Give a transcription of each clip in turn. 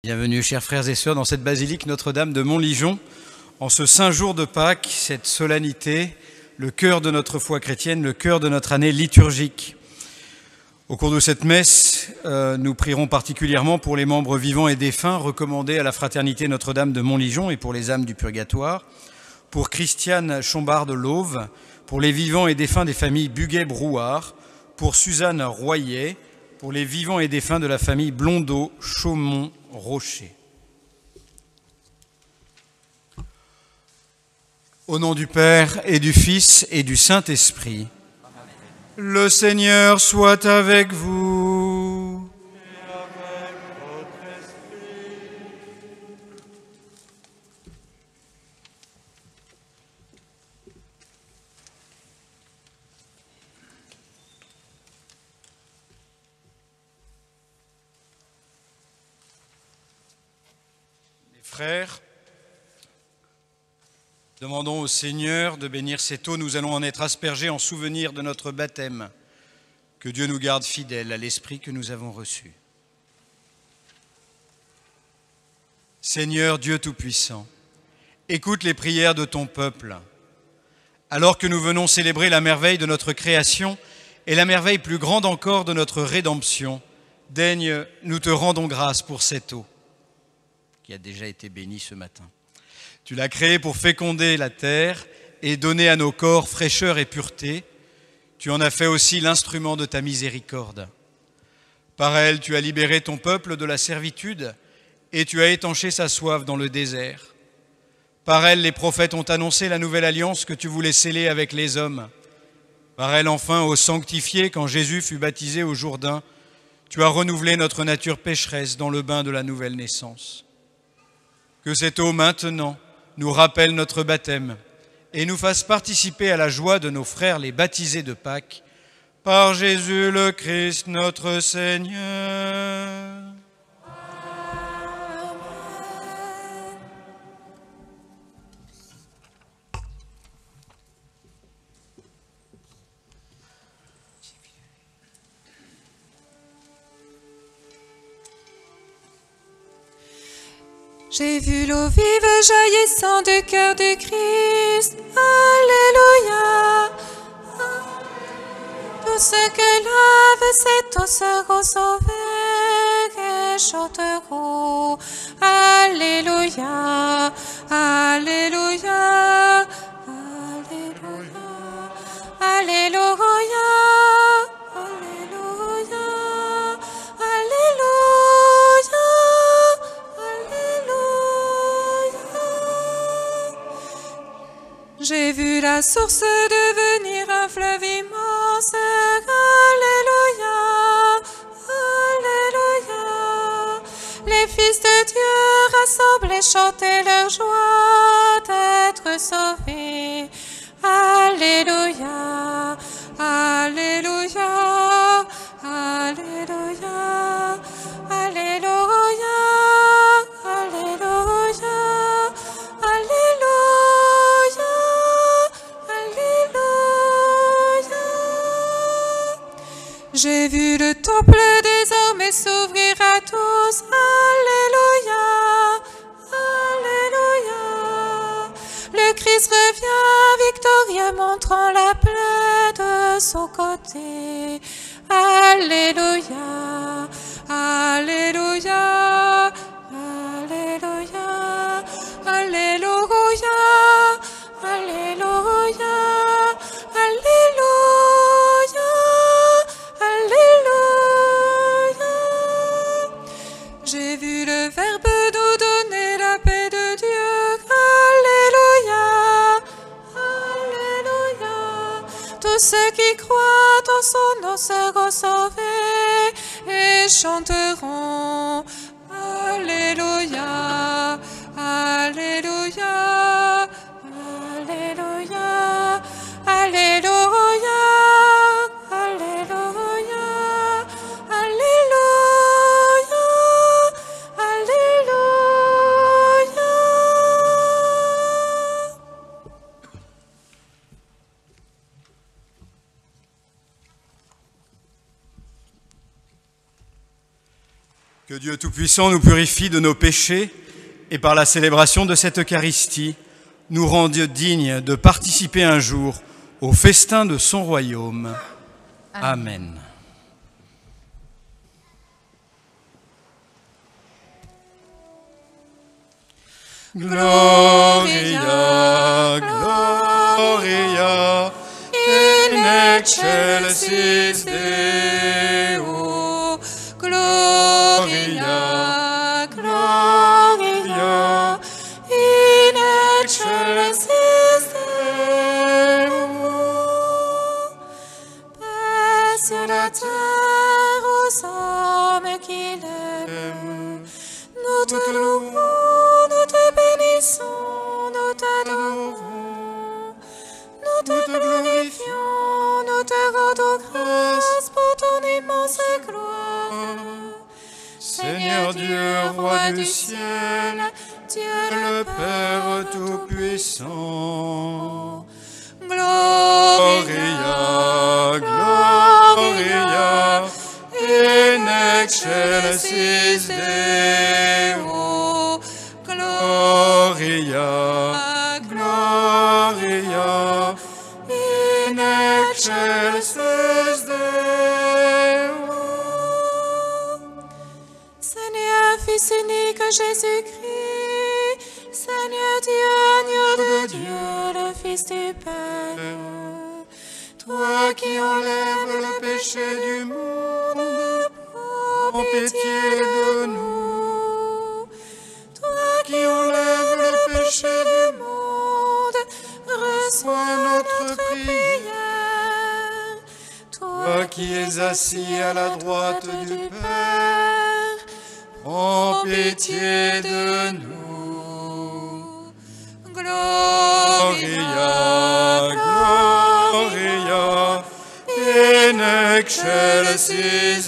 Bienvenue, chers frères et sœurs, dans cette basilique Notre-Dame de Montligeon, en ce saint jour de Pâques, cette solennité, le cœur de notre foi chrétienne, le cœur de notre année liturgique. Au cours de cette messe, nous prierons particulièrement pour les membres vivants et défunts recommandés à la Fraternité Notre-Dame de Montligeon et pour les âmes du purgatoire, pour Christiane Chombard-de-Lauve, pour les vivants et défunts des familles Buguet-Brouard, pour Suzanne Royer, pour les vivants et défunts de la famille Blondeau, Chaumont, Rocher. Au nom du Père et du Fils et du Saint-Esprit, le Seigneur soit avec vous. Et avec votre esprit. Mes frères, demandons au Seigneur de bénir cette eau. Nous allons en être aspergés en souvenir de notre baptême. Que Dieu nous garde fidèles à l'Esprit que nous avons reçu. Seigneur Dieu Tout-Puissant, écoute les prières de ton peuple. Alors que nous venons célébrer la merveille de notre création et la merveille plus grande encore de notre rédemption, daigne, nous te rendons grâce pour cette eau qui a déjà été bénie ce matin. Tu l'as créée pour féconder la terre et donner à nos corps fraîcheur et pureté. Tu en as fait aussi l'instrument de ta miséricorde. Par elle, tu as libéré ton peuple de la servitude et tu as étanché sa soif dans le désert. Par elle, les prophètes ont annoncé la nouvelle alliance que tu voulais sceller avec les hommes. Par elle, enfin, ô sanctifié, quand Jésus fut baptisé au Jourdain, tu as renouvelé notre nature pécheresse dans le bain de la nouvelle naissance. Que cette eau maintenant nous rappelle notre baptême et nous fasse participer à la joie de nos frères les baptisés de Pâques, par Jésus le Christ notre Seigneur. J'ai vu l'eau vive jaillissant du cœur du Christ. Alléluia. Tous ceux que lave cette eau seront sauvés et chanteront. Alléluia. Alléluia. Alléluia. Alléluia. J'ai vu la source devenir un fleuve immense. Alléluia, Alléluia. Les fils de Dieu rassemblés chantaient leur joie d'être sauvés. Alléluia, Alléluia, Alléluia, Alléluia, Alléluia, Alléluia. J'ai vu le temple désormais s'ouvrir à tous. Alléluia, Alléluia. Le Christ revient victorieux, montrant la plaie de son côté. Alléluia, Alléluia, Alléluia, Alléluia, Alléluia, Alléluia. J'ai vu le Verbe nous donner la paix de Dieu. Alléluia, Alléluia. Tous ceux qui croient en son nom seront sauvés et chanteront. Alléluia, Alléluia, Alléluia, Alléluia. Que Dieu Tout-Puissant nous purifie de nos péchés et par la célébration de cette Eucharistie, nous rende dignes de participer un jour au festin de son royaume. Amen. Gloria, Gloria, in excelsis Deo. Gloria, Gloria, in excelsis Deo. Paix sur la terre aux hommes qu'il aime. Nous te louons, nous te bénissons, nous t'adorons. Nous te glorifions, nous te rendons grâce pour ton immense gloire. Seigneur Dieu, roi du ciel, Dieu le Père Tout-Puissant. Gloria, Gloria, in excelsis Deo. Gloria, Gloria, in excelsis Deo. Seigneur, Fils unique Jésus-Christ, Seigneur Dieu, agneau de Dieu, le Fils du Père, Toi qui enlèves le péché du monde, prends pitié de nous. Toi qui enlèves le péché du monde, reçois notre prière. Toi qui es assis à la droite du Père, prends pitié de nous. Gloria, Gloria, in excelsis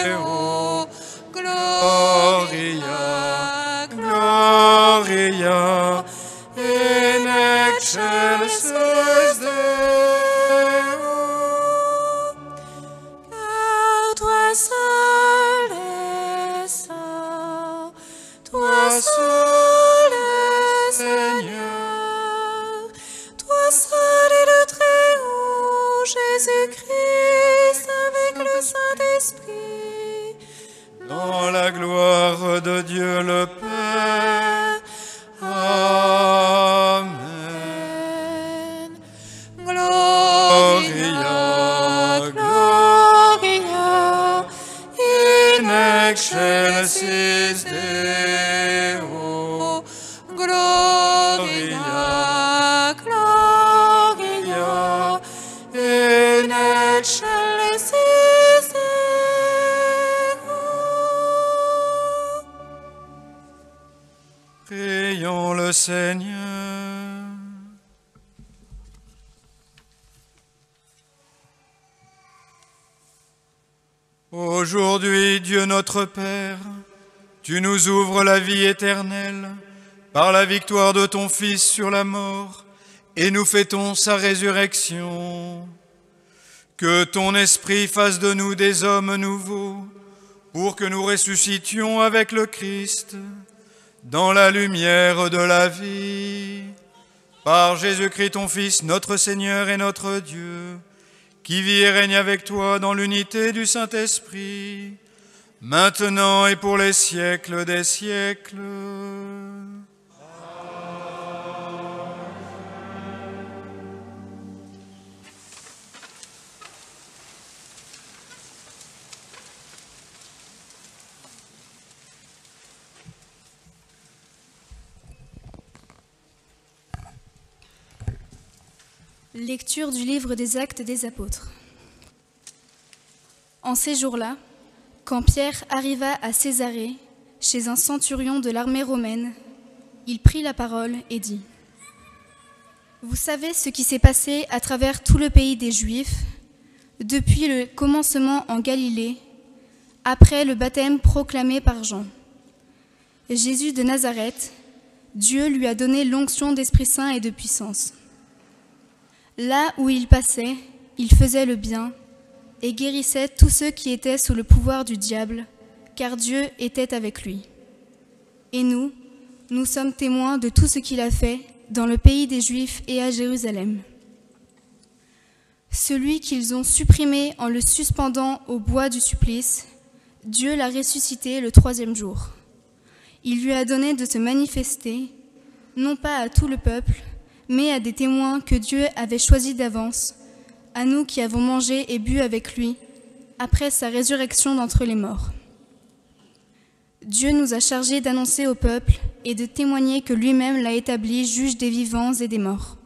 Deo. Gloria, Gloria, in excelsis Deo. car toi seul es saint, toi seul es Seigneur, toi seul est le Très-Haut, Jésus-Christ avec le Saint-Esprit, Dans la gloire de Dieu le Père. Amen. Gloria, Gloria, In excelsis Deo. Gloria, Gloria, In excelsis Deo. Prions le Seigneur. Aujourd'hui, Dieu notre Père, tu nous ouvres la vie éternelle par la victoire de ton Fils sur la mort, et nous fêtons sa résurrection. Que ton Esprit fasse de nous des hommes nouveaux, pour que nous ressuscitions avec le Christ dans la lumière de la vie. Par Jésus-Christ ton Fils, notre Seigneur et notre Dieu, qui vit et règne avec toi dans l'unité du Saint-Esprit, maintenant et pour les siècles des siècles. Lecture du livre des Actes des Apôtres. En ces jours-là, quand Pierre arriva à Césarée, chez un centurion de l'armée romaine, il prit la parole et dit : « Vous savez ce qui s'est passé à travers tout le pays des Juifs, depuis le commencement en Galilée, après le baptême proclamé par Jean. Jésus de Nazareth, Dieu lui a donné l'onction d'Esprit Saint et de puissance. Là où il passait, il faisait le bien et guérissait tous ceux qui étaient sous le pouvoir du diable, car Dieu était avec lui. Et nous sommes témoins de tout ce qu'il a fait dans le pays des Juifs et à Jérusalem. Celui qu'ils ont supprimé en le suspendant au bois du supplice, Dieu l'a ressuscité le 3e jour. Il lui a donné de se manifester, non pas à tout le peuple, mais à des témoins que Dieu avait choisis d'avance, à nous qui avons mangé et bu avec lui, après sa résurrection d'entre les morts. Dieu nous a chargés d'annoncer au peuple et de témoigner que lui-même l'a établi juge des vivants et des morts.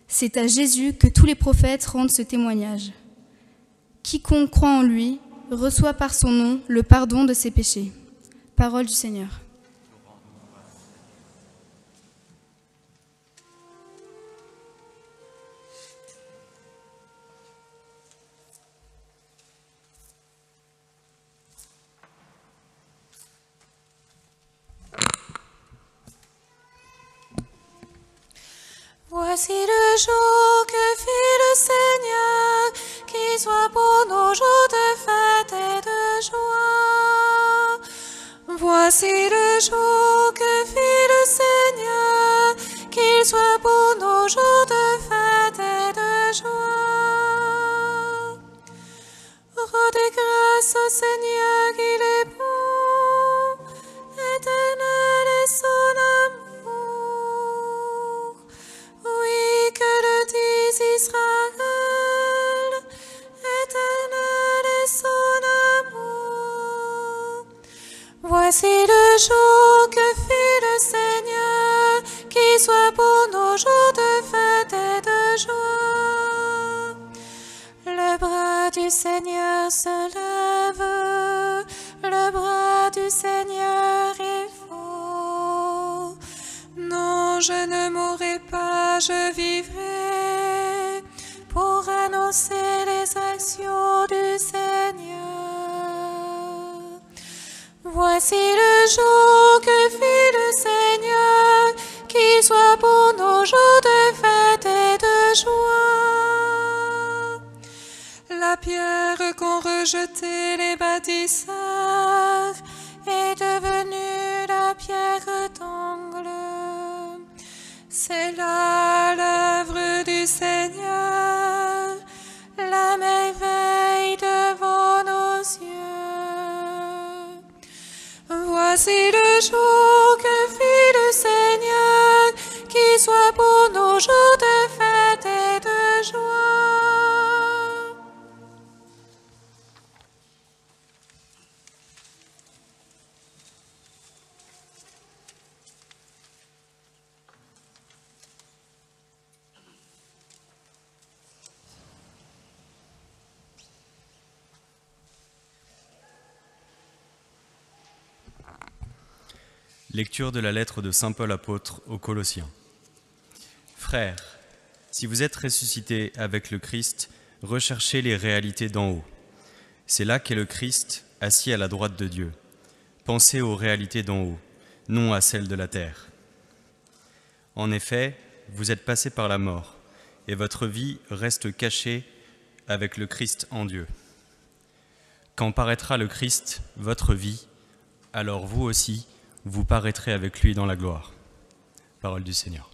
C'est à Jésus que tous les prophètes rendent ce témoignage. Quiconque croit en lui reçoit par son nom le pardon de ses péchés. Parole du Seigneur. Voici le jour que fit le Seigneur, qu'il soit pour nos jours de fête et de joie. Voici le jour que fit le Seigneur, qu'il soit pour nos jours de fête et de joie. Rendez grâce au Seigneur qu'il est bon, éternel est son amour. Oui, que le dise Israël, éternel est son amour. Voici le jour que fit le Seigneur, qu'il soit pour nos jours de fête et de joie. Le bras du Seigneur se lève, le bras du Seigneur est fort. Non, je ne mourrai pas, je vivrai pour annoncer les actions du Seigneur. Voici le jour que fit le Seigneur, qu'il soit pour nos jours de fête et de joie. La pierre qu'ont rejetée les bâtisseurs est devenue la pierre d'angle. C'est là l'œuvre du Seigneur, la merveille devant nos yeux. Voici le jour que fit le Seigneur, qu'il soit pour nos jours de fête et de joie. Lecture de la lettre de saint Paul apôtre aux Colossiens. Frères, si vous êtes ressuscités avec le Christ, recherchez les réalités d'en haut. C'est là qu'est le Christ, assis à la droite de Dieu. Pensez aux réalités d'en haut, non à celles de la terre. En effet, vous êtes passés par la mort, et votre vie reste cachée avec le Christ en Dieu. Quand paraîtra le Christ, votre vie, alors vous aussi, vous paraîtrez avec lui dans la gloire. Parole du Seigneur.